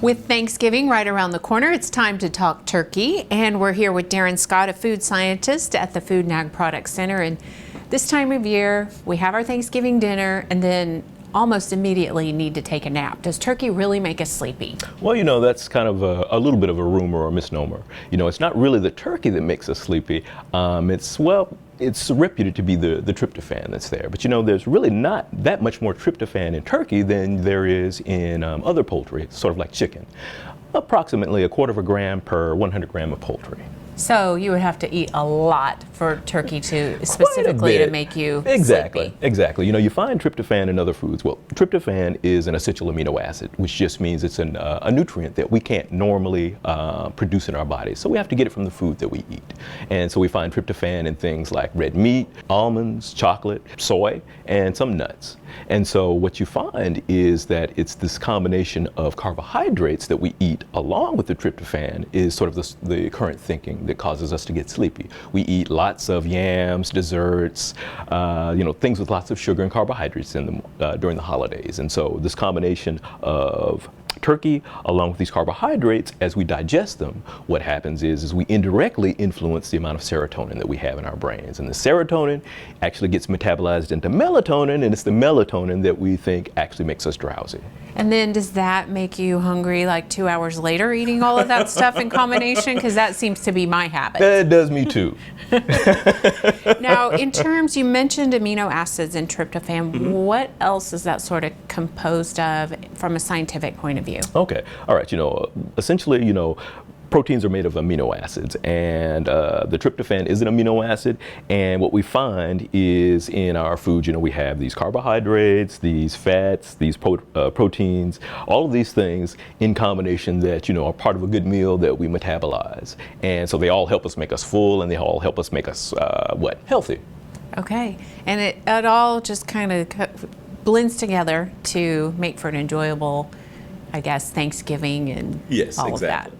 With Thanksgiving right around the corner, it's time to talk turkey, and we're here with Darren Scott, a food scientist at the Food and Ag Product Center. And this time of year, we have our Thanksgiving dinner and then almost immediately need to take a nap. Does turkey really make us sleepy? Well, that's kind of a little bit of a rumor or a misnomer. It's not really the turkey that makes us sleepy. It's reputed to be the tryptophan that's there. But there's really not that much more tryptophan in turkey than there is in other poultry, sort of like chicken. Approximately 1/4 gram per 100 gram of poultry. So you would have to eat a lot for turkey to specifically to make you sleepy. Exactly. You find tryptophan in other foods. Well, tryptophan is an essential amino acid, which just means it's a nutrient that we can't normally produce in our bodies. So we have to get it from the food that we eat. And so we find tryptophan in things like red meat, almonds, chocolate, soy, and some nuts. And so what you find is that it's this combination of carbohydrates that we eat along with the tryptophan is sort of the current thinking that causes us to get sleepy. We eat lots of yams, desserts, things with lots of sugar and carbohydrates in them during the holidays. And so this combination of turkey along with these carbohydrates, as we digest them, what happens is we indirectly influence the amount of serotonin that we have in our brains. And the serotonin actually gets metabolized into melatonin, and it's the melatonin that we think actually makes us drowsy. And then does that make you hungry like 2 hours later eating all of that stuff in combination? Because that seems to be my habit. That does me too. Now, in terms, you mentioned amino acids and tryptophan. What else is that sort of composed of from a scientific point of view? Okay. All right. Essentially, proteins are made of amino acids, and the tryptophan is an amino acid. And what we find is in our food, we have these carbohydrates, these fats, these proteins, all of these things in combination that, are part of a good meal that we metabolize. And so they all help us make us full, and they all help us make us, healthy. Okay. And it all just kind of blends together to make for an enjoyable, I guess, Thanksgiving and all of that.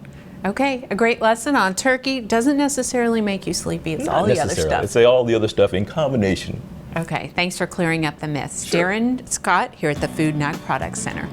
Okay, a great lesson on turkey. Doesn't necessarily make you sleepy. It's all the other stuff. It's all the other stuff in combination. Okay, thanks for clearing up the myths. Sure. Darren Scott here at the Food and Ag Product Center.